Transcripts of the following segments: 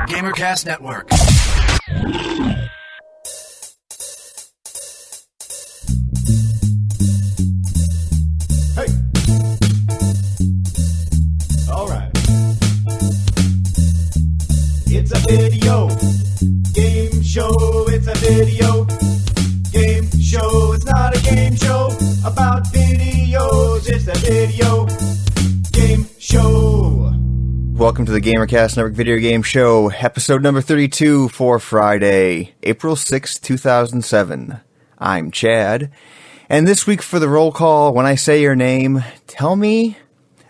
GamerCast Network. Hey. All right. It's a video game show. It's a video game show. It's not a game show about videos. It's a video game show. Welcome to the GamerCast Network Video Game Show, episode number 32 for Friday, April 6, 2007. I'm Chad, and this week for the roll call, when I say your name, tell me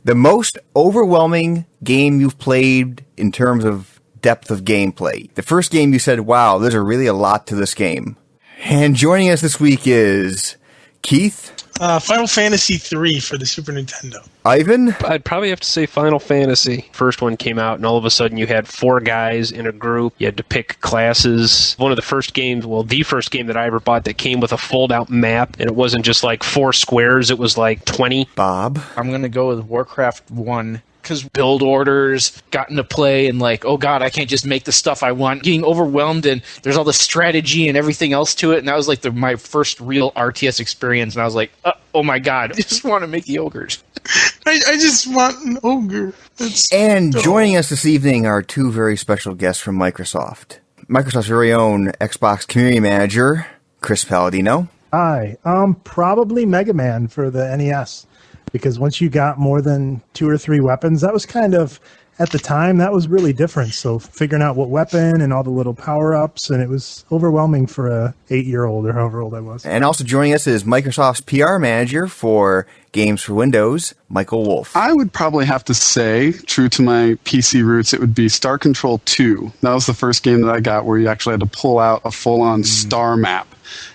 the most overwhelming game you've played in terms of depth of gameplay. The first game you said, wow, there's really a lot to this game. And joining us this week is Keith. Final Fantasy III for the Super Nintendo. Ivan? I'd probably have to say Final Fantasy. First one came out, and all of a sudden you had 4 guys in a group. You had to pick classes. One of the first games, well, the first game that I ever bought that came with a fold-out map, and it wasn't just like 4 squares, it was like 20. Bob? I'm going to go with Warcraft 1. Because build orders got into play and like, oh god, I can't just make the stuff I want. Getting overwhelmed and there's all the strategy and everything else to it. And that was like my first real RTS experience. And I was like, oh my god, I just want to make the ogres. I just want an ogre. Joining us this evening are 2 very special guests from Microsoft. Microsoft's very own Xbox Community Manager, Chris Paladino. Hi, probably Mega Man for the NES. Because once you got more than 2 or 3 weapons, that was kind of, at the time, that was really different. So figuring out what weapon and all the little power-ups, and it was overwhelming for a 8-year-old or however old I was. And also joining us is Microsoft's PR manager for games for Windows, Michael Wolf. I would probably have to say, true to my PC roots, it would be Star Control 2. That was the first game that I got where you actually had to pull out a full-on star map.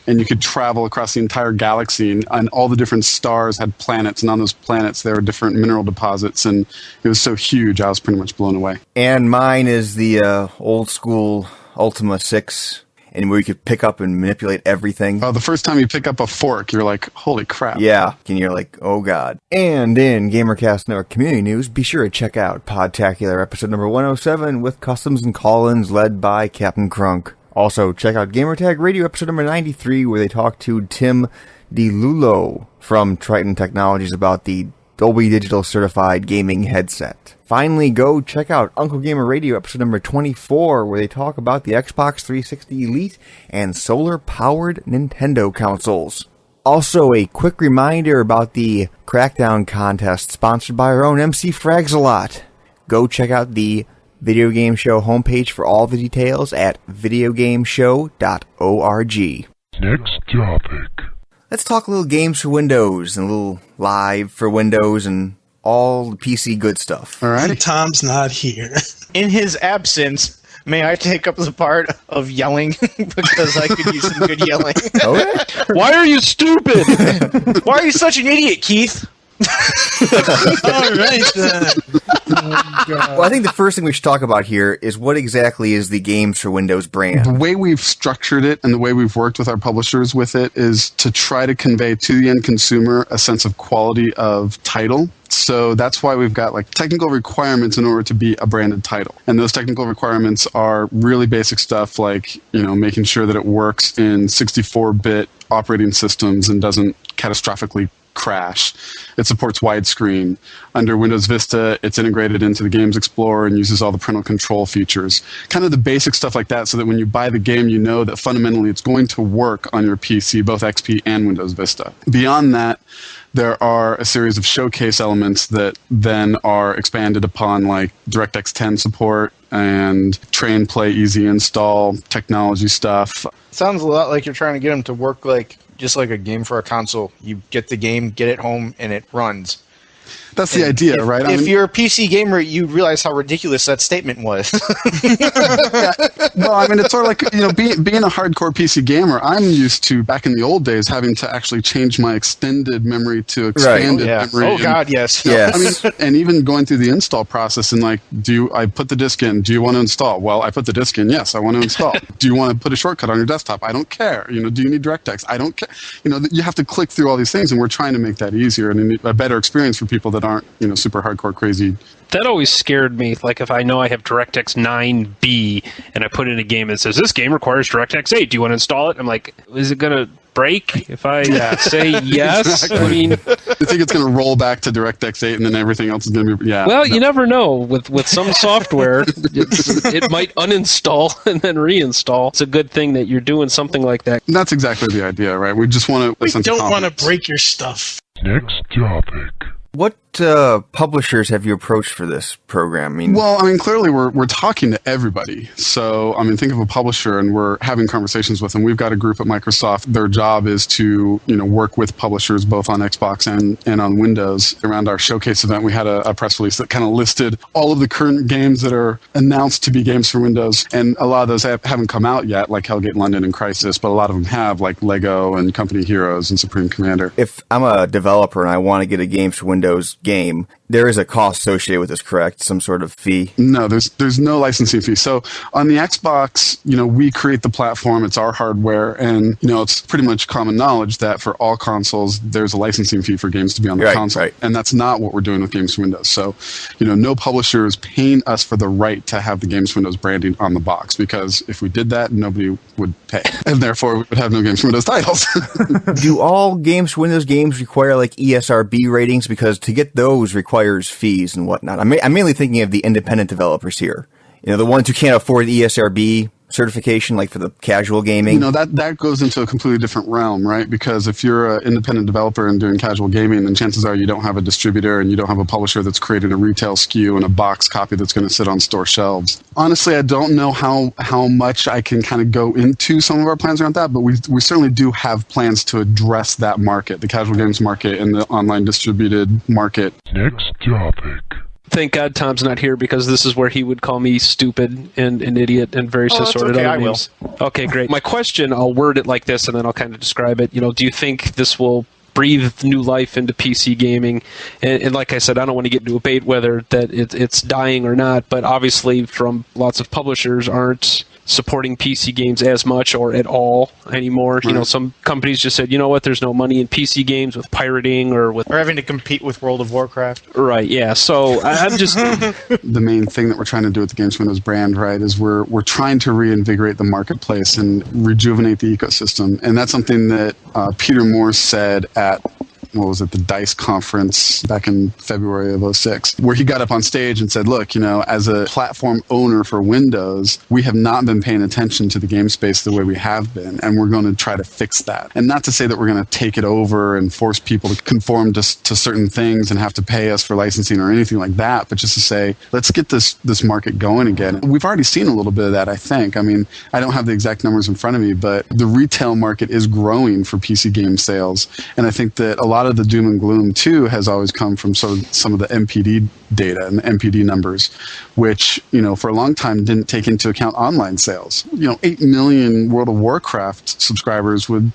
And you could travel across the entire galaxy, and all the different stars had planets, and on those planets there were different mineral deposits, and it was so huge, I was pretty much blown away. And mine is the old school Ultima 6, and where you could pick up and manipulate everything. The first time you pick up a fork, you're like, holy crap. Yeah, and you're like, oh god. And in GamerCast Network Community News, be sure to check out Podtacular episode number 107 with customs and call-ins led by Captain Crunk. Also, check out Gamertag Radio episode number 93, where they talk to Tim DeLulo from Triton Technologies about the Dolby Digital Certified Gaming Headset. Finally, go check out Uncle Gamer Radio episode number 24, where they talk about the Xbox 360 Elite and solar-powered Nintendo consoles. Also, a quick reminder about the Crackdown contest sponsored by our own MC Fragsalot. Go check out the Video Game Show homepage for all the details at videogameshow.org. Next topic. Let's talk a little games for Windows and a little live for Windows and all the PC good stuff. All right. Tom's not here. In his absence, may I take up the part of yelling? Because I could use some good yelling. Okay. Why are you stupid? Why are you such an idiot, Keith? All right, then. Well, I think the first thing we should talk about here is what exactly is the Games for Windows brand. The way we've structured it and the way we've worked with our publishers with it is to try to convey to the end consumer a sense of quality of title. So that's why we've got like technical requirements in order to be a branded title. And those technical requirements are really basic stuff like, making sure that it works in 64-bit operating systems and doesn't catastrophically crash. It supports widescreen. Under Windows Vista, it's integrated into the Games Explorer and uses all the parental control features. Kind of the basic stuff like that, so that when you buy the game, you know that fundamentally it's going to work on your PC, both XP and Windows Vista. Beyond that, there are a series of showcase elements that then are expanded upon, like DirectX 10 support and train, play, easy install, technology stuff. Sounds a lot like you're trying to get them to work like just like a game for a console. You get the game, get it home, and it runs. That's the idea, right? If you're a PC gamer, you realize how ridiculous that statement was. Well, I mean, it's sort of like, being a hardcore PC gamer, I'm used to, back in the old days, having to actually change my extended memory to expanded memory. Oh, God, yes. Yes. I mean, and even going through the install process and like, I put the disk in, do you want to install? Well, I put the disk in, yes, I want to install. Do you want to put a shortcut on your desktop? I don't care. Do you need DirectX? I don't care. You have to click through all these things, and we're trying to make that easier and a better experience for people that that aren't, super hardcore crazy. That always scared me. Like if I know I have DirectX 9B and I put in a game and it says, this game requires DirectX 8. Do you want to install it? I'm like, is it going to break if I say yes? Exactly. I mean, I think it's going to roll back to DirectX 8 and then everything else is going to be, Well, you never know. With some software, it might uninstall and then reinstall. It's a good thing that you're doing something like that. And that's exactly the idea, right? We just want to... We don't want to break your stuff. Next topic. What publishers have you approached for this program? Clearly we're talking to everybody. So, think of a publisher and we're having conversations with them. We've got a group at Microsoft. Their job is to, work with publishers both on Xbox and on Windows. Around our showcase event, we had a press release that kind of listed all of the current games that are announced to be games for Windows. And a lot of those haven't come out yet, like Hellgate London and Crysis, but a lot of them have, like Lego and Company Heroes and Supreme Commander. If I'm a developer and I want to get a games for Windows game, there is a cost associated with this, correct? Some sort of fee? No, there's no licensing fee. So on the Xbox, we create the platform. It's our hardware, and it's pretty much common knowledge that for all consoles, there's a licensing fee for games to be on the console, and that's not what we're doing with Games for Windows. So, no publisher is paying us for the right to have the Games for Windows branding on the box, because if we did that, nobody would pay, and therefore we would have no Games for Windows titles. Do all Games for Windows games require like ESRB ratings? Because to get those requires fees and whatnot. I'm mainly thinking of the independent developers here. The ones who can't afford ESRB certification, like for the casual gaming. That goes into a completely different realm, right? Because if you're an independent developer and doing casual gaming, then chances are you don't have a distributor and you don't have a publisher that's created a retail SKU and a box copy that's going to sit on store shelves. Honestly, I don't know how much I can kind of go into some of our plans around that, but we certainly do have plans to address that market, the casual games market and the online distributed market. Next topic. Thank God Tom's not here, because this is where he would call me stupid and an idiot and various assorted other names. Okay, great. My question, I'll word it like this and then I'll kind of describe it. Do you think this will breathe new life into PC gaming? And like I said, I don't want to get into a debate whether that it's dying or not, but obviously from lots of publishers aren't supporting PC games as much or at all anymore. Right. Some companies just said, you know what, there's no money in PC games with pirating or having to compete with World of Warcraft. Right, yeah. So I'm just... The main thing that we're trying to do with the Games for Windows brand, right, is we're trying to reinvigorate the marketplace and rejuvenate the ecosystem. And that's something that Peter Moore said at the DICE conference back in February of 2006, where he got up on stage and said, look, as a platform owner for Windows, we have not been paying attention to the game space the way we have been, and we're going to try to fix that. And not to say that we're going to take it over and force people to conform to certain things and have to pay us for licensing or anything like that, but just to say, let's get this market going again. We've already seen a little bit of that, I think. I don't have the exact numbers in front of me, but the retail market is growing for PC game sales, and I think that a lot of the doom and gloom too has always come from some of the MPD data and the MPD numbers, which for a long time didn't take into account online sales. 8 million World of Warcraft subscribers would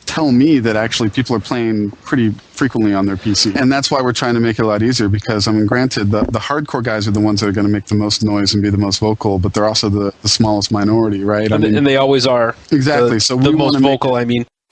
tell me that actually people are playing pretty frequently on their PC. And that's why we're trying to make it a lot easier, because, granted, the hardcore guys are the ones that are going to make the most noise and be the most vocal, but they're also the smallest minority, right? And they always are. Exactly. So the most vocal,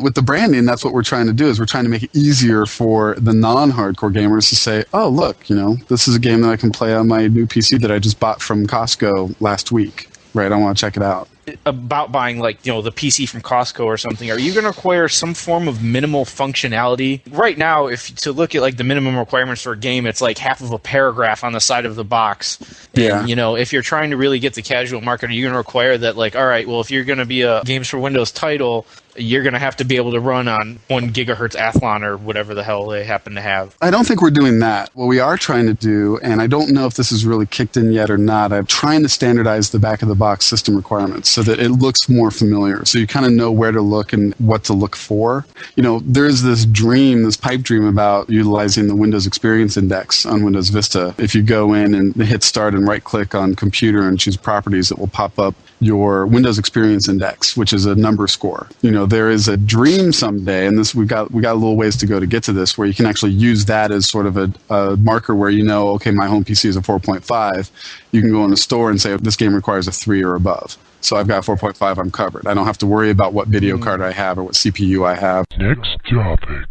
With the branding, that's what we're trying to do, is we're trying to make it easier for the non-hardcore gamers to say, oh, look, this is a game that I can play on my new PC that I just bought from Costco last week, right? I want to check it out. About buying the PC from Costco or something, are you going to require some form of minimal functionality? Right now, if to look at the minimum requirements for a game, it's like half of a paragraph on the side of the box. Yeah. And, if you're trying to really get the casual market, are you going to require that, all right, well, if you're going to be a Games for Windows title, you're going to have to be able to run on 1 gigahertz Athlon or whatever the hell they happen to have? I don't think we're doing that. What we are trying to do, and I don't know if this is really kicked in yet or not, I'm trying to standardize the back-of-the-box system requirements so that it looks more familiar. So you kind of know where to look and what to look for. There's this pipe dream about utilizing the Windows Experience Index on Windows Vista. If you go in and hit Start and right-click on Computer and choose Properties, it will pop up your Windows Experience Index, which is a number score. There is a dream someday, and we got a little ways to go to get to this, where you can actually use that as sort of a marker where okay, my home PC is a 4.5. You can go in a store and say, this game requires a 3 or above. So I've got 4.5, I'm covered. I don't have to worry about what video card I have or what CPU I have. Next topic.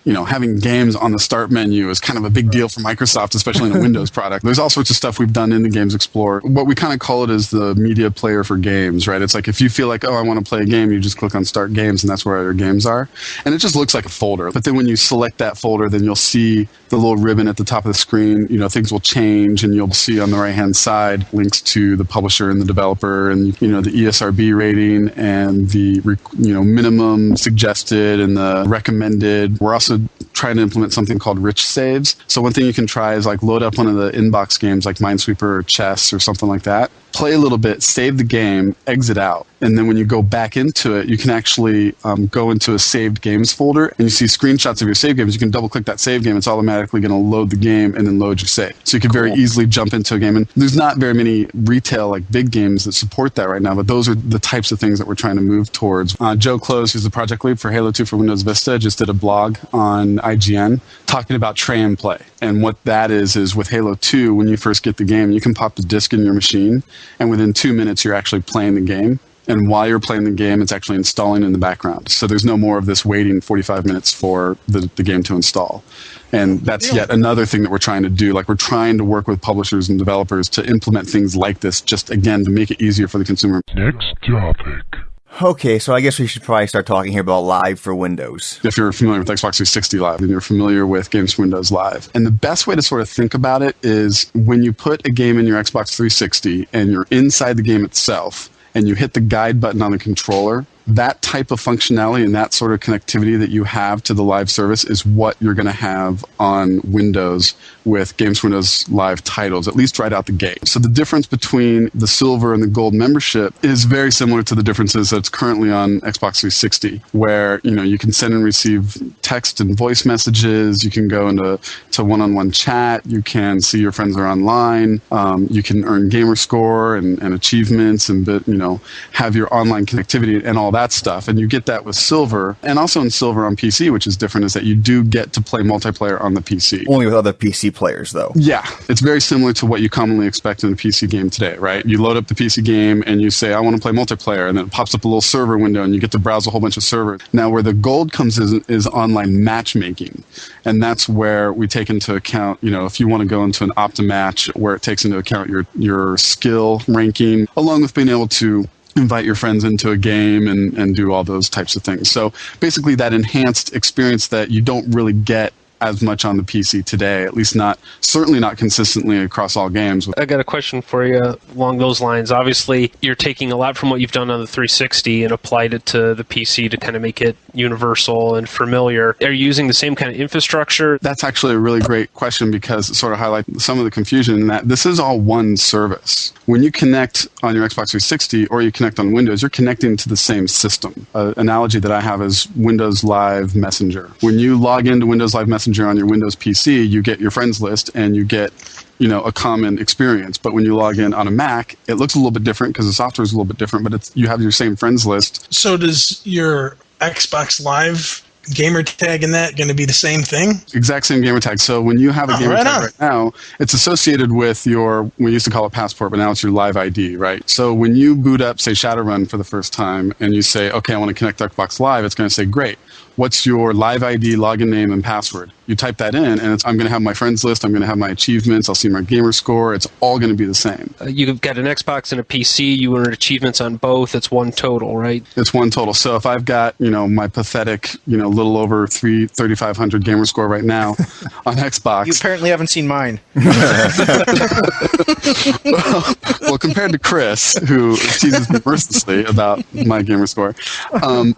having games on the start menu is kind of a big deal for Microsoft, especially in a Windows product. There's all sorts of stuff we've done in the Games Explorer. What we kind of call it is the media player for games, right? It's like if you feel like, I want to play a game, you just click on Start Games, and that's where all your games are. And it just looks like a folder. But then when you select that folder, then you'll see the little ribbon at the top of the screen. Things will change, and you'll see on the right-hand side links to the publisher and the developer, and the ESRB rating and the minimum suggested and the recommended. We're also trying to implement something called rich saves. So one thing you can try is like load up one of the inbox games like Minesweeper or Chess or something like that. Play a little bit, save the game, exit out. And then when you go back into it, you can actually go into a saved games folder, and you see screenshots of your save games. You can double click that save game. It's automatically going to load the game and then load your save. So you can very easily jump into a game. And there's not very many retail, like big games that support that right now, but those are the types of things that we're trying to move towards. Joe Close, who's the project lead for Halo 2 for Windows Vista, just did a blog on IGN talking about tray and play. And what that is with Halo 2, when you first get the game, you can pop the disc in your machine, and within 2 minutes, you're actually playing the game. And while you're playing the game, it's actually installing in the background. So there's no more of this waiting 45 minutes for the game to install. And that's yet another thing that we're trying to do. Like, we're trying to work with publishers and developers to implement things like this, just, again, to make it easier for the consumer. Next topic. Okay, so I guess we should probably start talking here about Live for Windows. If you're familiar with Xbox 360 Live, then you're familiar with Games for Windows Live. And the best way to sort of think about it is when you put a game in your Xbox 360 and you're inside the game itself, and you hit the guide button on the controller, that type of functionality and that sort of connectivity that you have to the live service is what you're going to have on Windows with Games for Windows Live titles, at least right out the gate. So the difference between the Silver and the Gold membership is very similar to the differences that's currently on Xbox 360, where you can send and receive text and voice messages, you can go into one-on-one chat, you can see your friends are online, you can earn gamer score and achievements and have your online connectivity and all that stuff. And you get that with Silver, and also in Silver on PC, which is different, is that you do get to play multiplayer on the PC. Only with other PC players, though. Yeah. It's very similar to what you commonly expect in a PC game today, right? You load up the PC game and you say, I want to play multiplayer, and then it pops up a little server window and you get to browse a whole bunch of servers. Now, where the Gold comes is online matchmaking. And that's where we take into account, if you want to go into an Optimatch, where it takes into account your skill ranking, along with being able to invite your friends into a game and do all those types of things. So basically that enhanced experience that you don't really get as much on the PC today, at least certainly not consistently across all games. I got a question for you along those lines. Obviously, you're taking a lot from what you've done on the 360 and applied it to the PC to kind of make it universal and familiar. Are you using the same kind of infrastructure? That's actually a really great question, because it sort of highlights some of the confusion in that this is all one service. When you connect on your Xbox 360 or you connect on Windows, you're connecting to the same system. An analogy that I have is Windows Live Messenger. When you log into Windows Live Messenger on your Windows PC, you get your friends list and you get a common experience. But when you log in on a Mac, it looks a little bit different because the software is a little bit different, but you have your same friends list. So does your Xbox Live gamer tag in that going to be the same thing? Exact same gamer tag. So when you have a gamer tag right now, it's associated with we used to call it Passport, but now it's your Live ID, right? So when you boot up, say, Shadowrun for the first time, and you say, okay, I want to connect to Xbox Live, it's going to say, great. What's your Live ID, login name, and password? You type that in, and I'm going to have my friends list, I'm going to have my achievements, I'll see my gamer score, it's all going to be the same. You've got an Xbox and a PC, you earn achievements on both, it's one total, right? It's one total. So if I've got, my pathetic, little over 3,500 gamer score right now on Xbox. You apparently haven't seen mine. well, compared to Chris, who teases me mercilessly about my gamer score,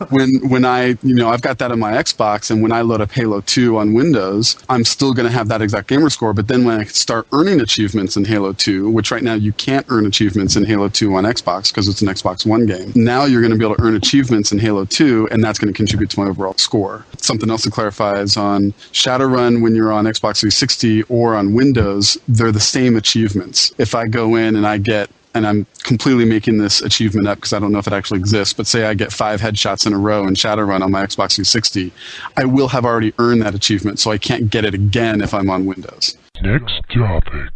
when I've got that on my Xbox, and when I load up Halo 2 on Windows, I'm still going to have that exact gamer score. But then when I start earning achievements in Halo 2, which right now you can't earn achievements in Halo 2 on Xbox because it's an Xbox One game, now you're going to be able to earn achievements in Halo 2, and that's going to contribute to my overall score. Something else to clarify is on Shadowrun, when you're on Xbox 360 or on Windows, they're the same achievements. If I go in and I'm completely making this achievement up because I don't know if it actually exists, but say I get 5 headshots in a row in Shadowrun on my Xbox 360, I will have already earned that achievement, so I can't get it again if I'm on Windows. Next topic.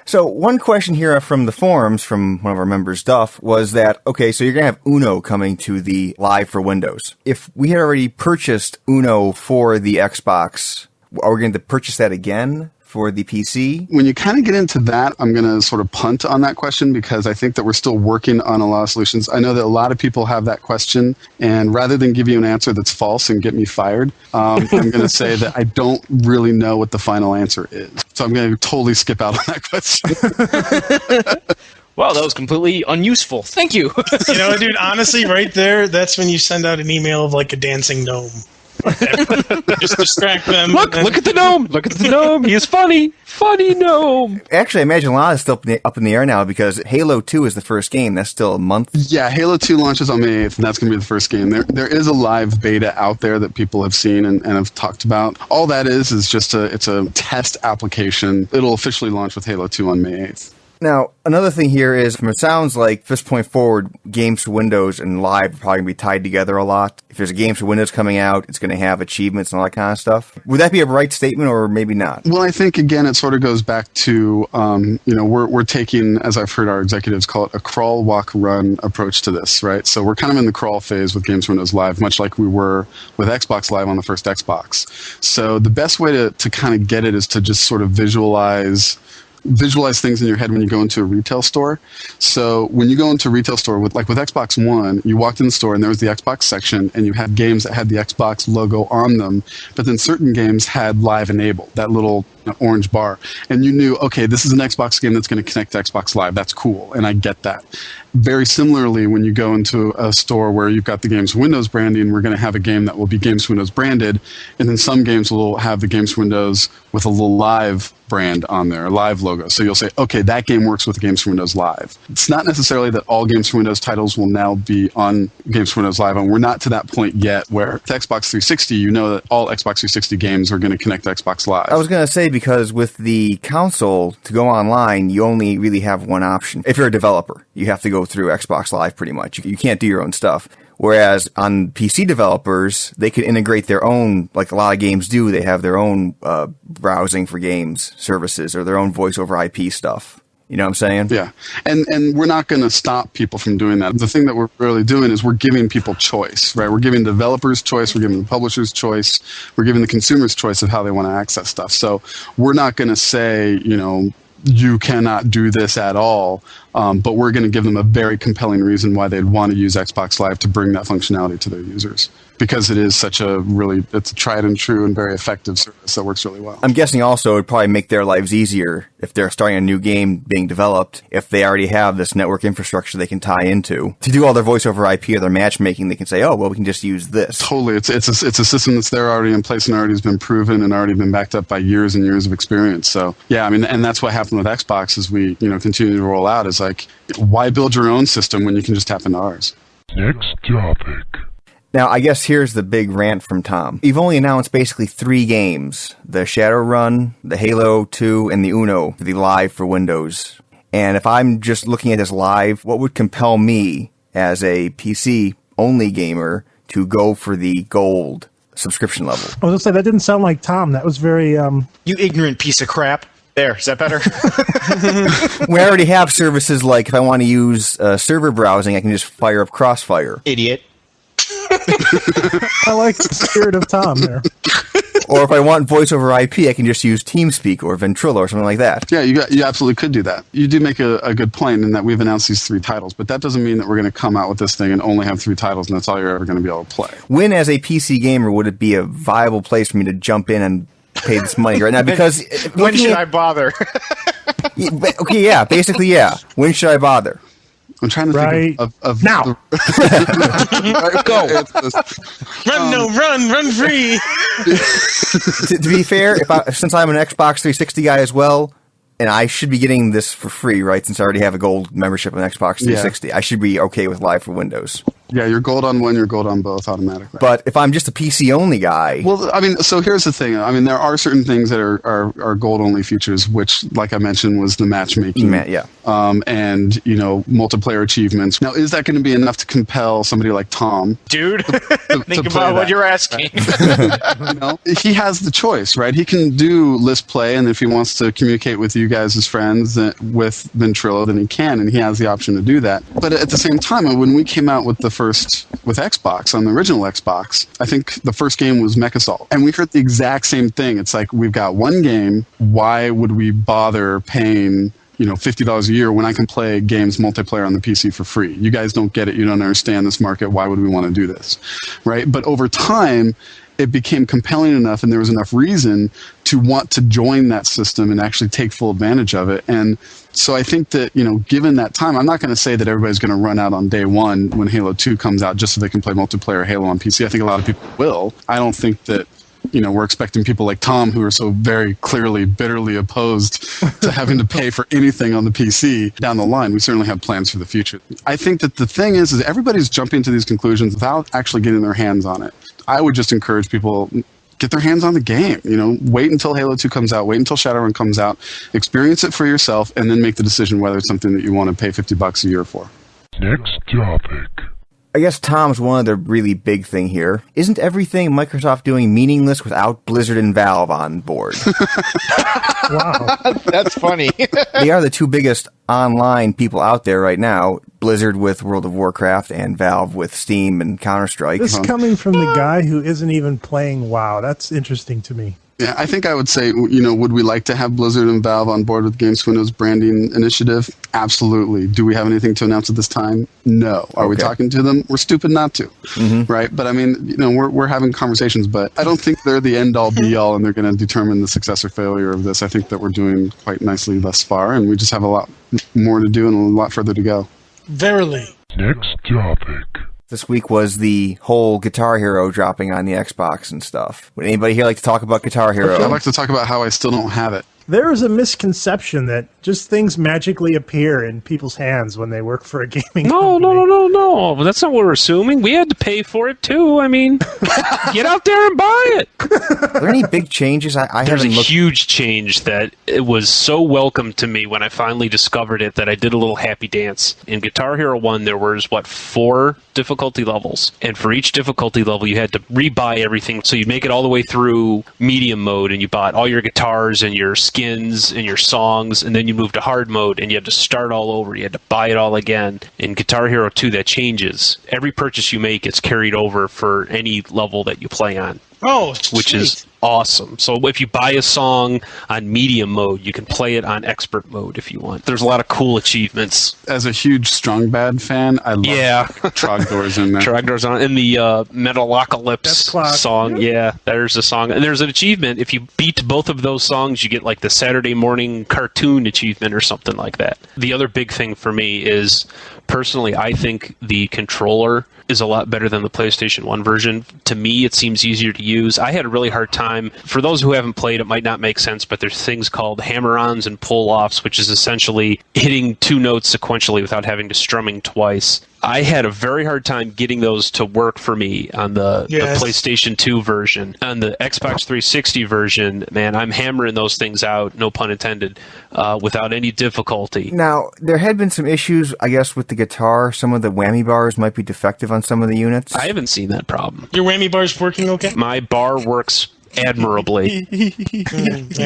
So one question here from the forums from one of our members, Duff, was that, okay, so you're going to have Uno coming to the Live for Windows. If we had already purchased Uno for the Xbox, are we going to purchase that again for the PC? When you kind of get into that, I'm going to sort of punt on that question because I think that we're still working on a lot of solutions. I know that a lot of people have that question, and rather than give you an answer that's false and get me fired, I'm going to say that I don't really know what the final answer is. So I'm going to totally skip out on that question. Wow, that was completely unuseful. Thank you. You know, dude, honestly, right there, that's when you send out an email of like a dancing gnome. Just distract them. Look at the gnome. Look at the gnome. He is funny. Funny gnome. Actually, I imagine a lot is still up in the air now because Halo 2 is the first game. That's still a month. Yeah, Halo 2 launches on May 8th, and that's going to be the first game. There is a live beta out there that people have seen and have talked about. All that is just it's a test application. It'll officially launch with Halo 2 on May 8th. Now, another thing here is, from it sounds like this point forward, games for Windows and Live are probably going to be tied together a lot. If there's a game for Windows coming out, it's going to have achievements and all that kind of stuff. Would that be a right statement or maybe not? Well, I think, again, it sort of goes back to, we're taking, as I've heard our executives call it, a crawl, walk, run approach to this, right? So we're kind of in the crawl phase with Games for Windows Live, much like we were with Xbox Live on the first Xbox. So the best way to kind of get it is to just sort of visualize things in your head when you go into a retail store. So when you go into a retail store with Xbox One, you walked in the store and there was the Xbox section and you had games that had the Xbox logo on them, but then certain games had Live enabled, that little orange bar. And you knew, okay, this is an Xbox game that's going to connect to Xbox Live. That's cool, and I get that. Very similarly, when you go into a store where you've got the Games for Windows branding, we're going to have a game that will be Games for Windows branded, and then some games will have the Games for Windows with a little Live brand on there, a Live logo. So you'll say, okay, that game works with Games for Windows Live. It's not necessarily that all Games for Windows titles will now be on Games for Windows Live, and we're not to that point yet where with Xbox 360, you know that all Xbox 360 games are going to connect to Xbox Live. I was going to say, because with the console, to go online, you only really have one option. If you're a developer, you have to go through Xbox Live pretty much. You can't do your own stuff. Whereas on PC developers, they could integrate their own, like a lot of games do. They have their own browsing for games services or their own voice over IP stuff. You know what I'm saying? Yeah. And we're not going to stop people from doing that. The thing that we're really doing is we're giving people choice, right? We're giving developers choice. We're giving the publishers choice. We're giving the consumers choice of how they want to access stuff. So we're not going to say, you cannot do this at all, but we're going to give them a very compelling reason why they'd want to use Xbox Live to bring that functionality to their users. Because it is it's a tried and true and very effective service that works really well. I'm guessing also it would probably make their lives easier if they're starting a new game being developed, if they already have this network infrastructure they can tie into. To do all their voice over IP or their matchmaking, they can say, oh, well, we can just use this. Totally. It's a system that's there already in place and already has been proven and already been backed up by years and years of experience. So, yeah, I mean, and that's what happened with Xbox as we, continue to roll out is like, why build your own system when you can just tap into ours? Next topic. Now, I guess here's the big rant from Tom. You've only announced basically 3 games, the Shadowrun, the Halo 2, and the Uno, the Live for Windows. And if I'm just looking at this Live, what would compel me as a PC-only gamer to go for the gold subscription level? I was going to say, that didn't sound like Tom. That was very... You ignorant piece of crap. There, is that better? We already have services like if I want to use server browsing, I can just fire up Crossfire. Idiot. I like the spirit of Tom there. Or if I want voice over IP, I can just use TeamSpeak or Ventrilo or something like that. Yeah, you absolutely could do that. You do make a good point in that we've announced these 3 titles, but that doesn't mean that we're going to come out with this thing and only have 3 titles and that's all you're ever going to be able to play. When, as a PC gamer, would it be a viable place for me to jump in and pay this money right now? Because when should I bother? Okay, yeah, basically, yeah. When should I bother? I'm trying to think of now. Go. Run free. To be fair, since I'm an Xbox 360 guy as well, and I should be getting this for free, right? Since I already have a gold membership on Xbox 360, I should be okay with Live for Windows. Yeah, you're gold on one, you're gold on both automatically. But if I'm just a PC-only guy... Well, I mean, so here's the thing. I mean, there are certain things that are gold-only features, which, like I mentioned, was the matchmaking. Yeah. And, multiplayer achievements. Now, is that going to be enough to compel somebody like Tom? Dude, to think play about what that? you're asking. He has the choice, right? He can do list play, and if he wants to communicate with you guys as friends with Ventrilo, then he can, and he has the option to do that. But at the same time, when we came out with with Xbox, on the original Xbox, I think the first game was Mechasol. And we heard the exact same thing. It's like, we've got one game, why would we bother paying $50 a year when I can play games multiplayer on the PC for free? You guys don't get it. You don't understand this market. Why would we want to do this? Right? But over time, it became compelling enough and there was enough reason to want to join that system and actually take full advantage of it. And so I think that, given that time, I'm not going to say that everybody's going to run out on day one when Halo 2 comes out just so they can play multiplayer Halo on PC. I think a lot of people will. I don't think that we're expecting people like Tom, who are so very clearly, bitterly opposed to having to pay for anything on the PC down the line. We certainly have plans for the future. I think that the thing is everybody's jumping to these conclusions without actually getting their hands on it. I would just encourage people, get their hands on the game. Wait until Halo 2 comes out, wait until Shadowrun comes out, experience it for yourself, and then make the decision whether it's something that you want to pay $50 a year for. Next topic. I guess Tom's one of the really big thing here. Isn't everything Microsoft doing meaningless without Blizzard and Valve on board? Wow. That's funny. They are the two biggest online people out there right now. Blizzard with World of Warcraft and Valve with Steam and Counter-Strike. This is coming from the guy who isn't even playing WoW. That's interesting to me. Yeah, I think I would say, would we like to have Blizzard and Valve on board with Games Window's branding initiative? Absolutely. Do we have anything to announce at this time? No. Are we talking to them? We're stupid not to, right? But I mean, we're having conversations, but I don't think they're the end-all, be-all, and they're going to determine the success or failure of this. I think that we're doing quite nicely thus far, and we just have a lot more to do and a lot further to go. Verily. Next topic. This week was the whole Guitar Hero dropping on the Xbox and stuff. Would anybody here like to talk about Guitar Hero? I'd like to talk about how I still don't have it. There is a misconception that just things magically appear in people's hands when they work for a gaming company. No. That's not what we're assuming. We had to pay for it, too. I mean, get out there and buy it. Are there any big changes? There's a huge change that it was so welcome to me when I finally discovered it that I did a little happy dance. In Guitar Hero 1, there was, 4 difficulty levels. And for each difficulty level, you had to rebuy everything. So you'd make it all the way through medium mode, and you bought all your guitars and your skins and your songs, and then you moved to hard mode, and you had to start all over. You had to buy it all again. In Guitar Hero 2, that changes. Every purchase you make is carried over for any level that you play on. Oh, which sweet. is awesome. So if you buy a song on medium mode, you can play it on expert mode if you want. There's a lot of cool achievements. As a huge Strong Bad fan, I love Trogdor's in there. Trogdor's on in the Metalocalypse song. Yeah, there's a song. And there's an achievement. If you beat both of those songs, you get like the Saturday morning cartoon achievement or something like that. The other big thing for me is, personally, I think the controller is a lot better than the PlayStation 1 version. To me, it seems easier to use. I had a really hard time. For those who haven't played, it might not make sense, but there's things called hammer-ons and pull-offs, which is essentially hitting 2 notes sequentially without having to strumming twice. I had a very hard time getting those to work for me on the PlayStation 2 version. On the Xbox 360 version, man, I'm hammering those things out, no pun intended, without any difficulty. Now, there had been some issues, I guess, with the guitar. Some of the whammy bars might be defective on some of the units. I haven't seen that problem. Your whammy bar's working okay? My bar works admirably. Excellent.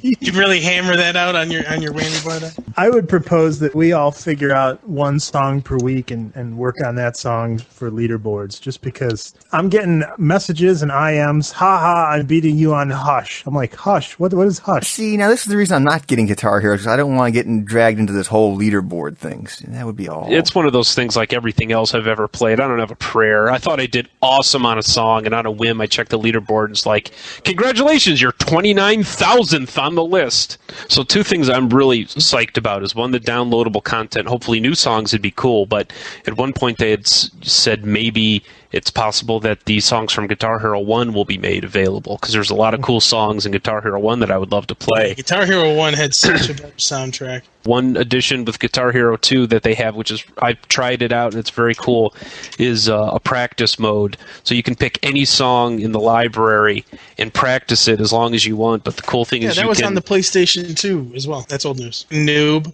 You really hammer that out on your whammy bar there? I would propose that we all figure out one song per week and work on that song for leaderboards, just because I'm getting messages and IMs, haha, I'm beating you on Hush. I'm like, Hush? What is Hush? See, now this is the reason I'm not getting Guitar Hero, because I don't want to get dragged into this whole leaderboard thing. That would be all. It's one of those things like everything else I've ever played. I don't have a prayer. I thought I did awesome on a song, and on a whim, I checked the leaderboard, and it's like, congratulations, you're 29,000th on the list. So 2 things I'm really psyched about is, one, the downloadable content. Hopefully new songs would be cool, but at one point they had said maybe it's possible that the songs from Guitar Hero 1 will be made available, because there's a lot of cool songs in Guitar Hero 1 that I would love to play. Guitar Hero 1 had such a better soundtrack. One addition with Guitar Hero 2 that they have, which is, I've tried it out and it's very cool, is a practice mode. So you can pick any song in the library and practice it as long as you want. But the cool thing is that was on the PlayStation 2 as well. That's old news. Noob.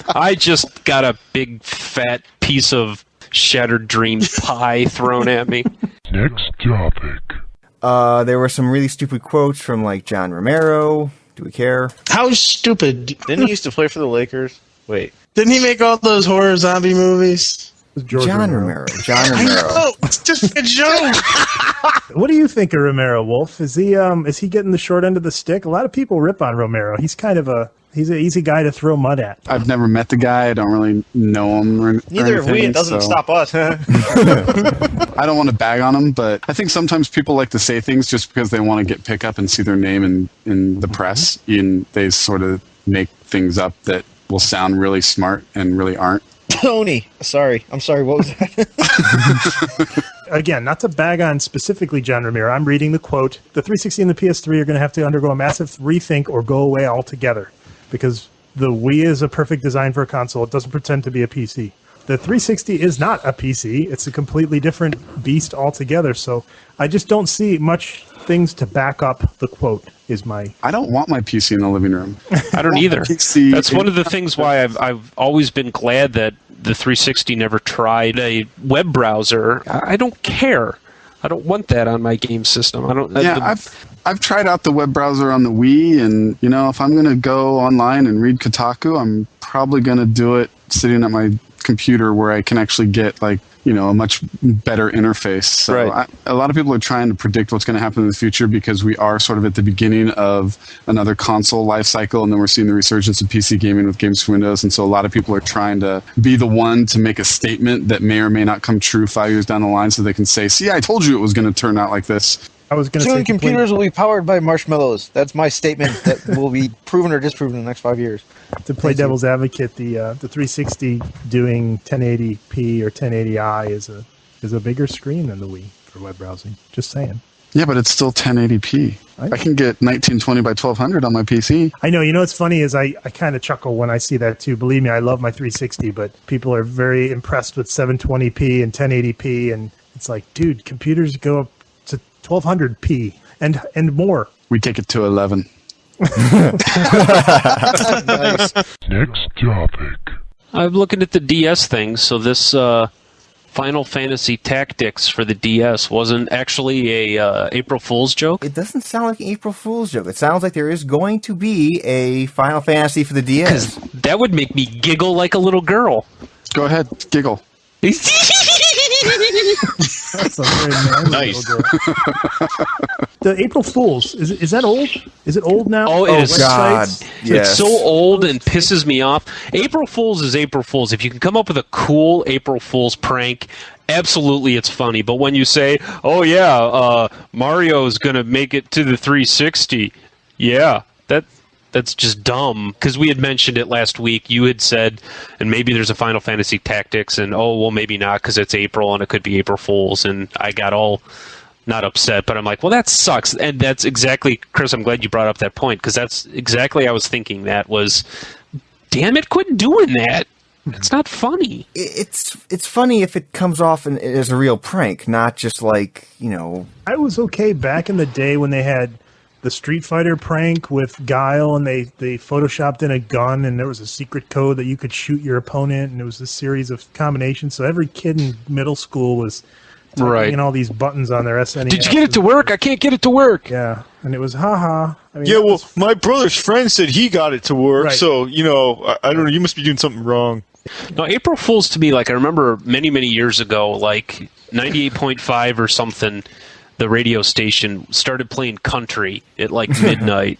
I just got a big fat piece of Shattered Dream pie thrown at me. Next topic. There were some really stupid quotes from like John Romero. Do we care? How stupid. Didn't he used to play for the Lakers? Wait. Didn't he make all those horror zombie movies? John Romero. John I Romero. know. It's just a joke. What do you think of Romero, Wolf? Is he getting the short end of the stick? A lot of people rip on Romero. He's kind of he's an easy guy to throw mud at. I've never met the guy. I don't really know him. Neither have we. It doesn't stop us. I don't want to bag on him, but I think sometimes people like to say things just because they want to get pick up and see their name in the press, and they sort of make things up that will sound really smart and really aren't. Tony. Sorry. I'm sorry. What was that? Again, not to bag on specifically John Romero. I'm reading the quote. The 360 and the PS3 are going to have to undergo a massive rethink or go away altogether, because the Wii is a perfect design for a console. It doesn't pretend to be a PC. The 360 is not a PC. It's a completely different beast altogether. So I just don't see much things to back up the quote. I don't want my PC in the living room. I don't either. That's one of the things why I've always been glad that the 360 never tried a web browser. I don't care. I don't want that on my game system. I've tried out the web browser on the Wii, and if I'm going to go online and read Kotaku, I'm probably going to do it sitting at my computer where I can actually get a much better interface. So right. A lot of people are trying to predict what's going to happen in the future, because we are sort of at the beginning of another console life cycle, and then we're seeing the resurgence of PC gaming with games for Windows. And so a lot of people are trying to be the one to make a statement that may or may not come true 5 years down the line, so they can say, see, I told you it was going to turn out like this. I was going to say Soon computers will be powered by marshmallows. That's my statement that will be proven or disproven in the next 5 years. To play devil's advocate, the 360 doing 1080p or 1080i is a bigger screen than the Wii for web browsing. Just saying. Yeah, but it's still 1080p. I can get 1920 by 1200 on my PC. I know. What's funny is I kind of chuckle when I see that too. Believe me, I love my 360, but people are very impressed with 720p and 1080p, and it's like, dude, computers go up to 1200p and more. We take it to 11. Nice. Next topic. I'm looking at the DS thing, so this Final Fantasy Tactics for the DS wasn't actually a April Fool's joke? It doesn't sound like an April Fool's joke. It sounds like there is going to be a Final Fantasy for the DS. That would make me giggle like a little girl. Go ahead, giggle. That's a very manly Nice. little girl. The April Fools, is that old? Is it old now? Oh, it is. God. Yes. It's so old and pisses me off. April Fool's is April Fool's. If you can come up with a cool April Fool's prank, absolutely it's funny. But when you say, oh yeah, Mario's going to make it to the 360, yeah, that's just dumb. Because we had mentioned it last week. You had said, and maybe there's a Final Fantasy Tactics, and oh, well, maybe not because it's April and it could be April Fool's. And I got all not upset, but I'm like, well, that sucks. And that's exactly, Chris, I'm glad you brought up that point, because that's exactly I was thinking. That was, damn it, quit doing that. It's not funny. It's funny if it comes off as a real prank, not just like, I was okay back in the day when they had the Street Fighter prank with Guile, and they photoshopped in a gun, and there was a secret code that you could shoot your opponent, and it was a series of combinations. So every kid in middle school was typing in all these buttons on their SNES. Did you get it to work? I can't get it to work. Yeah, and it was haha. Yeah, well, my brother's friend said he got it to work, Right. so, I don't know, you must be doing something wrong. No, April Fool's to me, like, I remember many, many years ago, like 98.5 or something, the radio station started playing country at like midnight.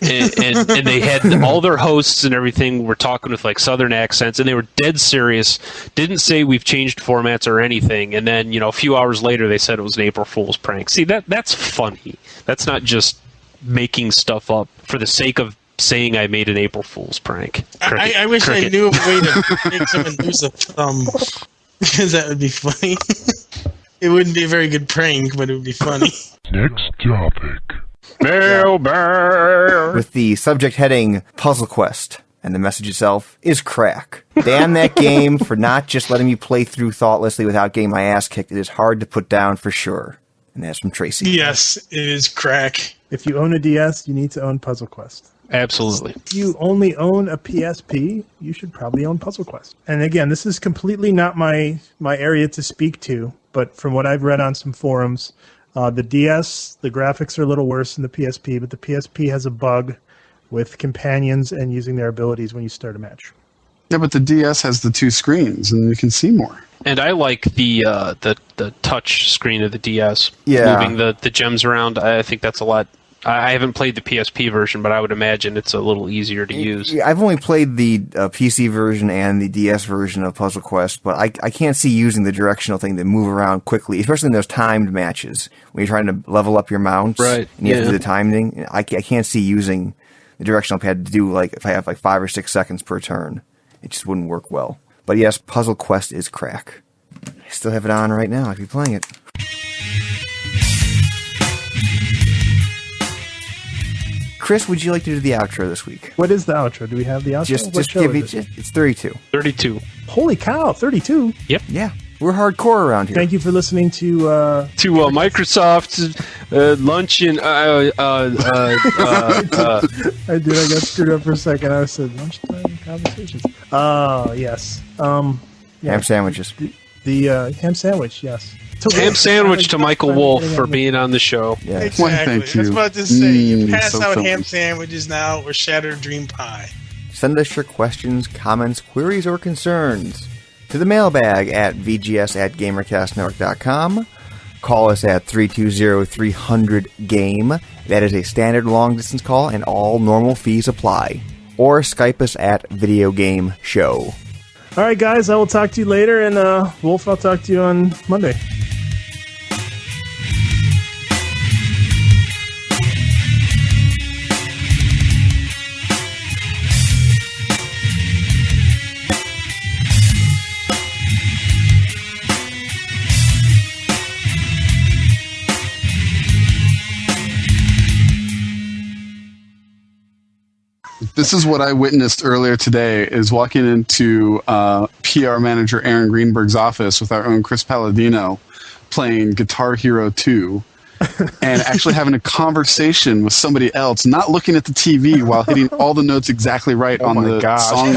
And they had all their hosts and everything were talking with like southern accents, and they were dead serious, didn't say we've changed formats or anything. And then, a few hours later they said it was an April Fool's prank. See, that's funny. That's not just making stuff up for the sake of saying I made an April Fool's prank. I wish I knew a way to make someone lose a thumb, because that would be funny. It wouldn't be a very good prank, but it would be funny. Next topic. Mailbag. With the subject heading Puzzle Quest, and the message itself is crack. Damn that game for not just letting me play through thoughtlessly without getting my ass kicked. It is hard to put down for sure. And that's from Tracy. Yes, it is crack. If you own a DS, you need to own Puzzle Quest. Absolutely. If you only own a PSP, you should probably own Puzzle Quest. And again, this is completely not my area to speak to, but from what I've read on some forums, the DS, the graphics are a little worse than the PSP, but the PSP has a bug with companions and using their abilities when you start a match. Yeah, but the DS has the 2 screens, and you can see more. And I like the touch screen of the DS. Yeah. Moving the gems around, I think that's a lot. I haven't played the PSP version, but I would imagine it's a little easier to use. Yeah, I've only played the PC version and the DS version of Puzzle Quest, but I can't see using the directional thing to move around quickly, especially in those timed matches when you're trying to level up your mounts. Right. And you have to do the timing. I can't see using the directional pad to do, like, if I have like 5 or 6 seconds per turn. It just wouldn't work well. But yes, Puzzle Quest is crack. I still have it on right now. I'd be playing it. Chris, would you like to do the outro this week? What is the outro? Do we have the outro? Just give me. It's 32. 32. Holy cow, 32. Yeah, we're hardcore around here. Thank you for listening to Microsoft's luncheon. I got screwed up for a second. I said lunchtime conversations. Yes. Ham sandwiches. The ham sandwich, yes. Ham sandwich to Michael Wolf for being on the show. Yeah. Exactly. Why, thank you. I was about to say, you pass so out filthy. ham sandwiches now or shattered dream pie. Send us your questions, comments, queries, or concerns to the mailbag at vgs@gamercastnetwork.com. Call us at 320-300-GAME. That is a standard long-distance call, and all normal fees apply. Or Skype us at Video Game Show. All right, guys, I will talk to you later, and Wolf, I'll talk to you on Monday. This is what I witnessed earlier today, is walking into PR manager Aaron Greenberg's office with our own Chris Paladino playing Guitar Hero 2 and actually having a conversation with somebody else, not looking at the TV while hitting all the notes exactly right on the song.